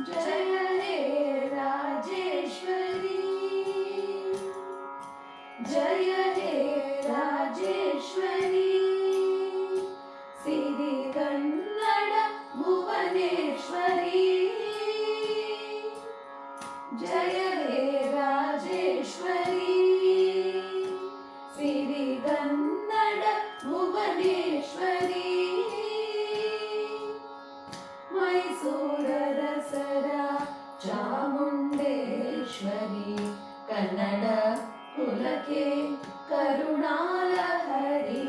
जय हे राजेश्वरी, जय हे राजेश्वरी, सिरिगन्नड भुवनेश्वरी, जय हे राजेश्वरी, सिरिगन्नड भुवनेश्वरी, मैसूर दसरा ಚಾಮುಂಡೇಶ್ವರಿ, ಕನ್ನಡ ಕುಲಕ್ಕೆ ಕರುಣಾಲಹರಿ,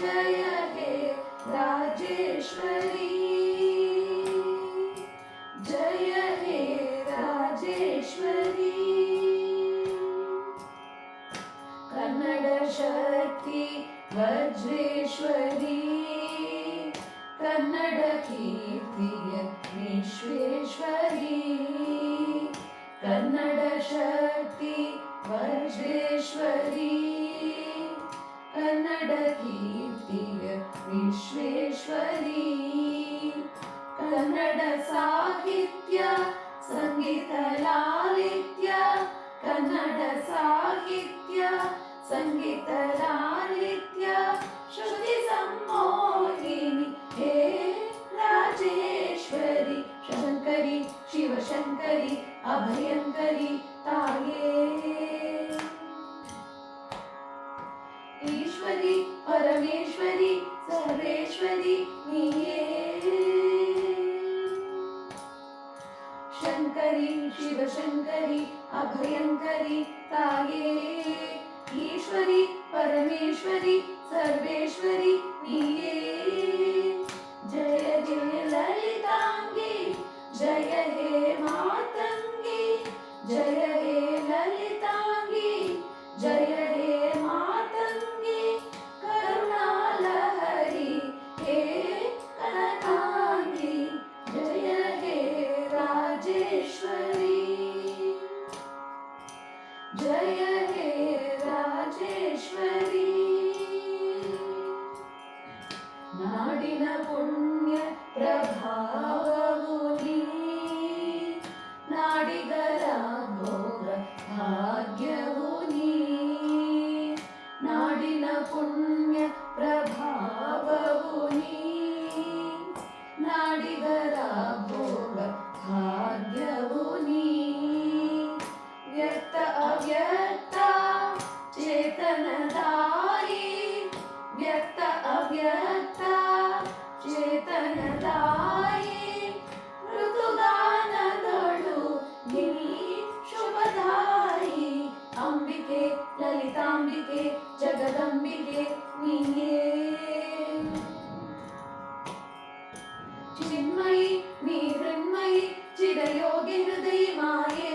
ಜಯ ಹೇ ರಾಜೇಶ್ವರಿ, ಜಯ ಹೇ ರಾಜೇಶ್ವರಿ, ಕನ್ನಡ ಶಕ್ತಿ ವಜ್ರೇಶ್ವರಿ, ಕನ್ನಡ ಕೀರ್ತಿಯ ವಿಶ್ವೇಶ್ವರಿ, ಕನ್ನಡ ಶಕ್ತಿ ವಜ್ರೇಶ್ವರಿ, ಕನ್ನಡ ಕೀರ್ತಿಯ ವಿಶ್ವೇಶ್ವರಿ, ಕನ್ನಡ ಸಾಹಿತ್ಯ ಸಂಗೀತ ಲಾಲಿತ್ಯ, ಕನ್ನಡ ಸಾಹಿತ್ಯ ಸಂಗೀತ ಲಾಲಿತ್ಯ, ಶ್ರುತಿ ಸಂಮೋಹಿನಿ ಹೇ ರಾಜೇಶ್ವರಿ, ಶಂಕರಿ ಶಿವಶಂಕರಿ ಅಭಯಂಕರಿ ತಾಯೇ, ಈಶ್ವರಿ ಪರಮೇಶ್ವರಿ ಸರ್ವೇಶ್ವರಿ ನೀಯೇ, ಶಂಕರಿ ಶಿವಶಂಕರಿ ಅಭಯಂಕರಿ ತಾಯೇ, ಈಶ್ವರಿ ಪರಮೇಶ್ವರಿ ಸರ್ವೇಶ್ವರಿ ನೀಯೇ, ಜಯ ಜಯ ಲಲಿತಾಂಗಿ, ಜಯ ಹೇ ಮಾತಂಗಿ, ಜಯ ಹೇ ಲಲಿತಾಂಗಿ, ಜಯ ಹೇ ಮಾತಂಗಿ, ಕರುಣಾಲಹರಿ ಹೇ ಕನಕಾಂಗಿ, ಜಯ ಹೇ ರಾಜೇಶ್ವರಿ, ಜಯ ಹೇ ರಾಜೇಶ್ವರಿ, ನಾಡಿನ ಪುಣ್ಯ ಪ್ರಭಾವವು ನೀ, ನಾಡಿಗರ ಭೋಗ ಭಾಗ್ಯವು ನೀ, ನಾಡಿನ ಪುಣ್ಯ ಪ್ರಭಾವವು ನೀ, ನಾಡಿಗರ ಭೋಗ ಭಾಗ್ಯವು ನೀ, ವ್ಯಕ್ತ ಅವ್ಯಕ್ತ ಚೇತನದಾಯಿ, ವ್ಯಕ್ತ ಅವ್ಯಕ್ತ ಚೇತನದಾಯಿ, ಋತುಗಾನದೊಳು ಗಿನಿ ಶುಭದಾಯಿ, ಅಂಬಿಕೆ ಲಲಿತಾಂಬಿಕೆ ಜಗದಂಬಿಕೆ ನೀಯೇ, ಚಿನ್ಮಯಿ ನೀರನ್ಮಯಿ ಚಿರಯೋಗಿ ಹೃದಯ ಮಾಯೇ,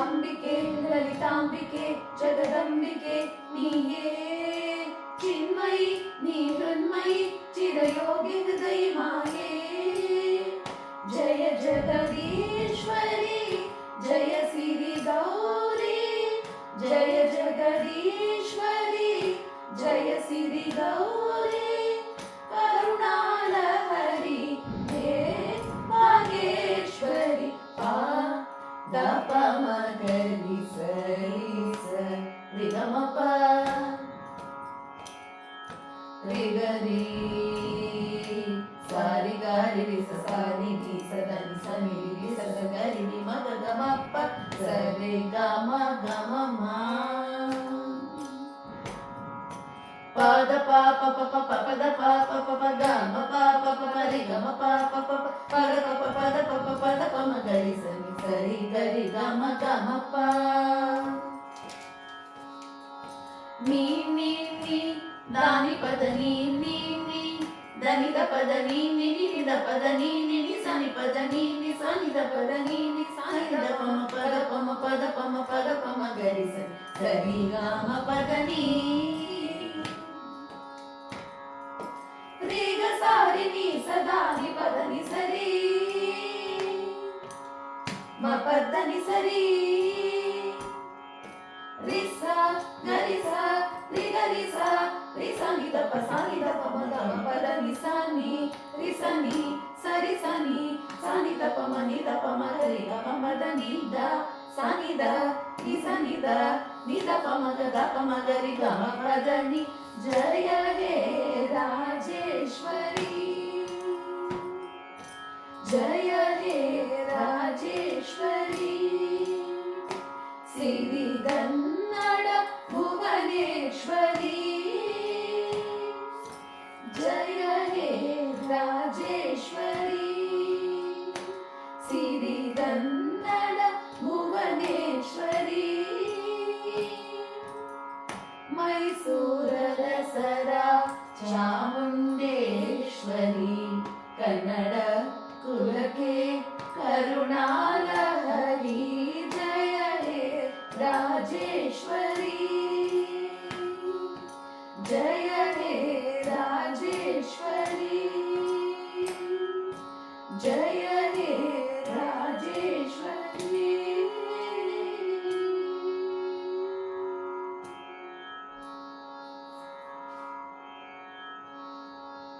ಅಂಬಿಕೆ ಲಲಿತಾಂಬಿಕೆ ಜಗದಂಬಿಕೆ ನೀಯೇ, ಚಿನ್ಮಯಿ ನೀರನ್ಮಯಿ ಚಿರಯೋಗಿ ಹೃದಯ ಮಾಯೇ, ಜಯ ಜಗದೀಶ್ವರಿ ಜಯ ಸಿರಿ ಗೌರಿ, ಜಯ ಜಗದೀಶ್ವರಿ ಜಯ ಸಿರಿ ಗೌರಿ, ಕರುಣಾಲಹರಿ ಹೇ ಭಾಗೇಶ್ವರಿ, ಪಾ ದ ಪ ಮ ಗ ರಿ ಸ ರಿ ಸ ರಿ ಗ ಮ ಪ ರಿ ಗ ರಿ ಸ ರಿ ಗ ರಿ ರಿ ಸ ಸ ನಿ ನಿ ಸ ದ ನಿ ಸ ನಿ ರಿ ರಿ ಸ ಸ ಗ ರಿ ನಿ ಮ ಗ ಗ ಮ ಪ ಸ ರಿ ಗ ಮ ಗ ಮ ಮ, ಪ ದ ಪ ಪ ಪ ಪ ಪ ಪ ದ ಪ ಪ ಪ ಪ ಗ ಮ ಪ ಪ ಪ ಪ ರಿ ಗ ಮ ಪ ಪ ಪ ಪ ಪ ಗ ಪ ಪ ಪ ದ ಪ ಪ ಪ ದ ಪ ಮ ಗ ರಿ ಸ ನಿ ಸ ರಿ ಗ ರಿ ಗ ಮ ಗ ಮ ಪ, ನೀ ನೀ ನೀ ದಾನಿ ಪದ ನೀ ನೀ ನೀ, ಧನಿ ದ ಪದ ನೀ ನಿ ನಿ ನಿ ದ ಪದ ನೀ ನಿ ನಿ ಸ ನಿ ಪದ ನೀ ನಿ ಸ ನಿ ದ ಪದ ನೀ ನಿ ಸ ನಿ ದ ಪ ಮ ಪ ದ ಪ ಮ ಪ ದ ಪ ಮ ಪ ದ ಪ ಮ ಗ ರಿ ಸ ಸ ರಿ ಗ ಮ ಪ ದ ನೀ, ರಿ ಗ ಸ ರಿ ನಿ ಸ ದ ನಿ ಪದ ನಿ ಸ ರಿ, ಮ ಪ ದ ನಿ ಸ ರಿ, ರಿ ಸ ಗ ರಿ ಸ ರಿ ಗ ರಿ ಸ ರಿ ಸ ನಿ ದ ಪ ಸ ನಿ ದ ಪ ಮ ಗ ಮ ಪ ದ ನಿ ಸ ನಿ ರಿ ಸ ನಿ ನಿದ ಪಮಗರಿ ಗಮದ ನಿದ ಸನಿದ ನಿ ಸನಿದ ನಿದ ಪಮಗದ ಪಮಗರಿ ಗಮ ಪದನಿ ಜಯ ಹೇ ರಾಜೇಶ್ವರಿ ಜಯ ಹೇ ರಾಜೇಶ್ವರಿ ಸಿರಿಗನ್ನಡ ಭುವನೇಶ್ವರಿ ಜಯ ಹೇ ರಾಜೇಶ್ವರಿ ಸಿರಿಗನ್ನಡ ಭುವನೇಶ್ವರಿ ಮೈಸೂರ ದಸರಾ ಚಾಮುಂಡೇಶ್ವರಿ ಕನ್ನಡ ಕುಲಕ್ಕೆ ಕರುಣಾಲಹರಿ ಜಯ ಹೇ ರಾಜೇಶ್ವರಿ ಜಯ ಹೇ ರಾಜೇಶ್ವರಿ ಜಯ